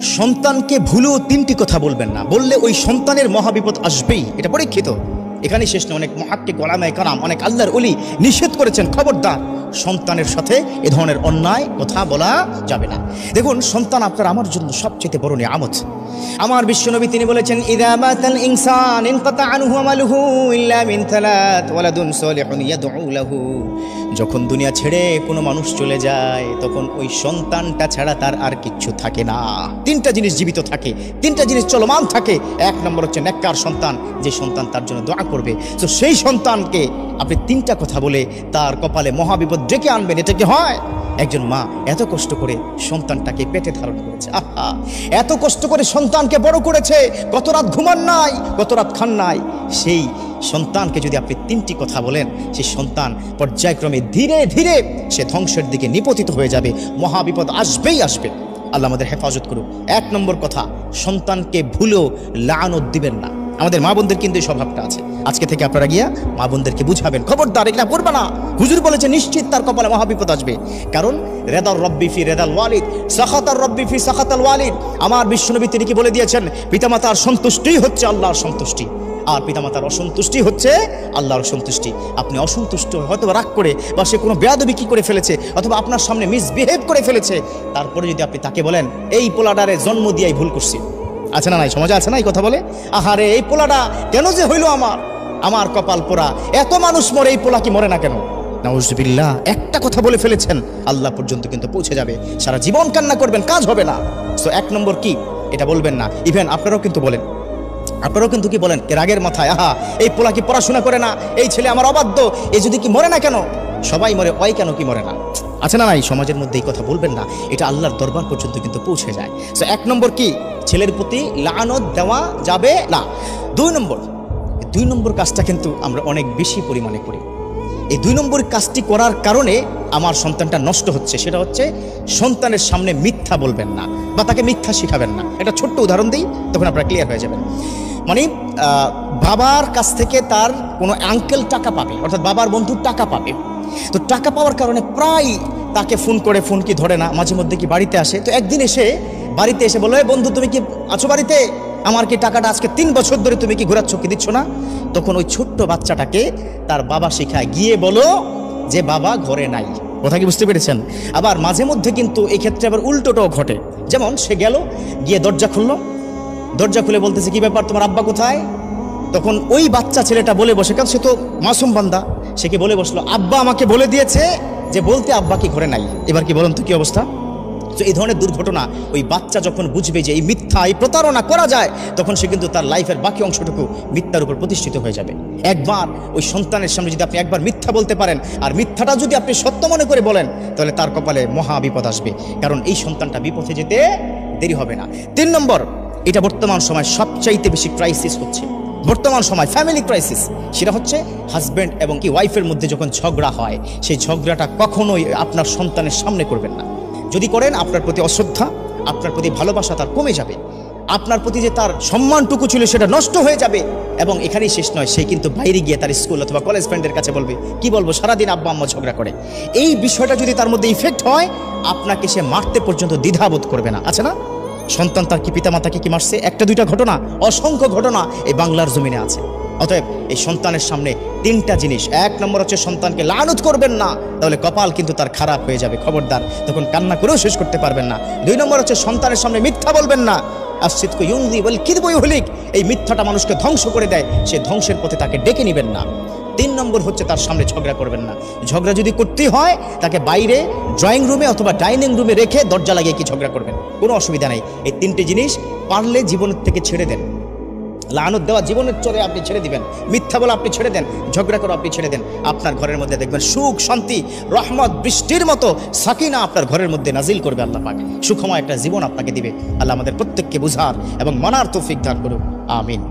সন্তানকে ভুলেও তিনটি কথা বলবেন না, বললে ওই সন্তানের মহাবিপদ আসবেই, এটা পরীক্ষিত। এখানে শেষ নয়, অনেক মুহাক্কিক ওলামায়ে কেরাম, অনেক আল্লাহর ওলি নিষেধ করেছেন, খবরদার সন্তানের সাথে এ ধরনের অন্যায় কথা বলা যাবে না। দেখুন, সন্তান আপনার আমার জন্য সবচেয়ে বড় নিয়ামত। আমার বিশ্বনবী তিনি বলেছেন, ইযা মাতাল ইনসান ইনকাতা আনহু আমালুহু ইল্লা মিন থালাত ওয়ালাদুন সালিহুন ইয়াদউ লাহু। যখন দুনিয়া ছেড়ে কোনো মানুষ চলে যায়, তখন ওই সন্তানটা ছাড়া তার আর কিচ্ছু থাকে না। তিনটা জিনিস জীবিত থাকে, তিনটা জিনিস চলমান থাকে। এক নম্বর হচ্ছে নেককার সন্তান, যে সন্তান তার জন্য দোয়া করবে। তো সেই সন্তানকে আপনি তিনটা কথা বলে তার কপালে মহাবিপদ ডেকে আনবেন, এটা কি হয়? একজন মা এত কষ্ট করে সন্তানটাকে পেটে ধারণ করেছে, আহা, এত কষ্ট করে সন্তানকে বড় করেছে, কত রাত ঘুমান নাই, কত রাত খান নাই। সেই সন্তানকে যদি আপনি তিনটি কথা বলেন, সেই সন্তান পর্যায়ক্রমে ধীরে ধীরে সে ধ্বংসের দিকে নিপতিত হয়ে যাবে, মহাবিপদ আসবেই আসবে। আল্লাহ আমাদের হেফাজত করুক। এক নম্বর কথা, সন্তানকে ভুলেও লানত দিবেন না। আমাদের মা বোনদের কিন্তু এই স্বভাবটা আছে। আজকে থেকে আপনারা গিয়া মা বোনদেরকে বুঝাবেন, খবরদার এগুলা করবে না। হুজুর বলেছে নিশ্চিত তার কপালে মহাবিপদ আসবে, কারণ রেদার রব্বি ফি রেদাল ওয়ালিদ, সাখাতার রব্বি ফি সাখাতাল ওয়ালিদ। আমার বিশ্বনবী তিনি কি বলে দিয়েছেন, পিতামাতার সন্তুষ্টিই হচ্ছে আল্লাহর সন্তুষ্টি, আর পিতামাতার অসন্তুষ্টি হচ্ছে আল্লাহর সন্তুষ্টি। আপনি অসন্তুষ্ট, হয়তো রাগ করে, বা সে কোনো বেয়াদবি কি করে ফেলেছে, অথবা আপনার সামনে মিসবিহেভ করে ফেলেছে, তারপরে যদি আপনি তাকে বলেন, এই পোলাডারে জন্ম দিয়াই ভুল করছি, আছে না নাই, সমাজে আছে না এই কথা বলে, আহারে এই পোলাটা কেন যে হইল, আমার কপাল পোড়া, এত মানুষ মরে, এই পোলা কি মরে না কেন? নাউজুবিল্লাহ, একটা কথা বলে ফেলেছেন, আল্লাহ পর্যন্ত কিন্তু পৌঁছে যাবে, সারা জীবন কান্না করবেন, কাজ হবে না। তো এক নম্বর কি, এটা বলবেন না। ইভেন আপনারাও কিন্তু বলেন, আপনারাও কিন্তু কি বলেন রাগের মাথায়, আহা এই পোলা কি পড়াশোনা করে না, এই ছেলে আমার অবাধ্য, এই যদি কি মরে না কেন, সবাই মরে, ওই কেন কি মরে না, আছে না নাই, সমাজের মধ্যে এই কথা বলবেন না, এটা আল্লাহর দরবার পর্যন্ত কিন্তু পৌঁছে যায়। তো এক নম্বর কি, ছেলের প্রতি লানত দেওয়া যাবে না। দুই নম্বর কাজটা কিন্তু আমরা অনেক বেশি পরিমাণে করি। এই দুই নম্বর কাজটি করার কারণে আমার সন্তানটা নষ্ট হচ্ছে, সেটা হচ্ছে সন্তানের সামনে মিথ্যা বলবেন না, বা তাকে মিথ্যা শিখাবেন না। একটা ছোট্ট উদাহরণ দিই, তখন আপনারা ক্লিয়ার হয়ে যাবেন। মানে বাবার কাছ থেকে তার কোনো আঙ্কেল টাকা পাবে, অর্থাৎ বাবার বন্ধুর টাকা পাবে। তো টাকা পাওয়ার কারণে প্রায় তাকে ফোন করে, ফোন কি ধরে না, মাঝে মধ্যে কি বাড়িতে আসে। তো একদিন বাড়িতে এসে বলো, বন্ধু তুমি কি আছো বাড়িতে, আমার কি টাকাটা আজকে 3 বছর ধরে তুমি কি ঘোরাচ্ছ, কি দিচ্ছ না? তখন ওই ছোট্ট বাচ্চাটাকে তার বাবা শেখায়, গিয়ে বলো যে বাবা ঘরে নাই। কথা কি বুঝতে পেরেছেন? আবার মাঝে মধ্যে কিন্তু এই ক্ষেত্রে আবার উল্টোটাও ঘটে। যেমন সে গেল, গিয়ে দরজা খুললো, দরজা খুলে বলতেছে, কি ব্যাপার, তোমার আব্বা কোথায়? তখন ওই বাচ্চা ছেলেটা বলে বসে, কারণ সে তো মাসুম বান্দা, সে কি বলে বসলো, আব্বা আমাকে বলে দিয়েছে যে বলতে আব্বা কি ঘরে নাই। এবার কি বলুন তো কি অবস্থা? তো এই ধরনের দুর্ঘটনা ওই বাচ্চা যখন বুঝবে যে এই মিথ্যা, এই প্রতারণা করা যায়, তখন সে কিন্তু তার লাইফের বাকি অংশটুকু মিথ্যার উপর প্রতিষ্ঠিত হয়ে যাবে। একবার ওই সন্তানের সামনে যদি আপনি একবার মিথ্যা বলতে পারেন, আর মিথ্যাটা যদি আপনি সত্য মনে করে বলেন, তাহলে তার কপালে মহা বিপদ আসবে, কারণ এই সন্তানটা বিপথে যেতে দেরি হবে না। 3 নম্বর, এটা বর্তমান সময় সবচাইতে বেশি ক্রাইসিস হচ্ছে, বর্তমান সময় ফ্যামিলি ক্রাইসিস। সেটা হচ্ছে হাজব্যান্ড এবং কি ওয়াইফের মধ্যে যখন ঝগড়া হয়, সেই ঝগড়াটা কখনোই আপনার সন্তানের সামনে করবেন না। যদি করেন, আপনার প্রতি অশ্রদ্ধা, আপনার প্রতি ভালোবাসা তার কমে যাবে, আপনার প্রতি যে তার সম্মানটুকু ছিল সেটা নষ্ট হয়ে যাবে। এবং এখানেই শেষ নয়, সে কিন্তু বাইরে গিয়ে তার স্কুল অথবা কলেজ ফ্রেন্ডের কাছে বলবে, কি বলবো, সারাদিন আব্বা আম্মা ঝগড়া করে। এই বিষয়টা যদি তার মধ্যে ইফেক্ট হয়, আপনাকে সে মারতে পর্যন্ত দ্বিধাবোধ করবে না, আছে না? সন্তান তার কি পিতামাতাকে কি মারছে? একটা দুইটা ঘটনা, অসংখ্য ঘটনা এই বাংলার জমিনে আছে। অতএব এই সন্তানের সামনে 3টা জিনিস। 1 নম্বর হচ্ছে সন্তানকে লানত করবেন না, তাহলে কপাল কিন্তু তার খারাপ হয়ে যাবে, খবরদার, তখন কান্না করেও শেষ করতে পারবেন না। 2 নম্বর হচ্ছে সন্তানের সামনে মিথ্যা বলবেন না, আসিদকু ইউনজি ওয়াল কিযবু ইহলিক, এই মিথ্যাটা মানুষকে ধ্বংস করে দেয়, সে ধ্বংসের পথে তাকে ডেকে নেবেন না। 3 নম্বর হচ্ছে তার সামনে ঝগড়া করবেন না। ঝগড়া যদি করতে হয়, তাকে বাইরে ড্রয়িং রুমে অথবা ডাইনিং রুমে রেখে দরজা লাগিয়ে কি ঝগড়া করবেন, কোনো অসুবিধা নেই। এই 3টে জিনিস পারলে জীবনের থেকে ছেড়ে দেন। লানত দেওয়া জীবনের চরে আপনি ছেড়ে দিবেন, মিথ্যা বলা আপনি ছেড়ে দেন, ঝগড়া করা আপনি ছেড়ে দেন। আপনার ঘরের মধ্যে দেখবেন সুখ, শান্তি, রহমত, বৃষ্টির মতো সাকিনা আপনার ঘরের মধ্যে নাজিল করবে আল্লাহ পাক। সুখময় একটা জীবন আপনাকে দিবে। আল্লাহ আমাদের প্রত্যেককে বুঝার এবং মানার তৌফিক দান করুন, আমিন।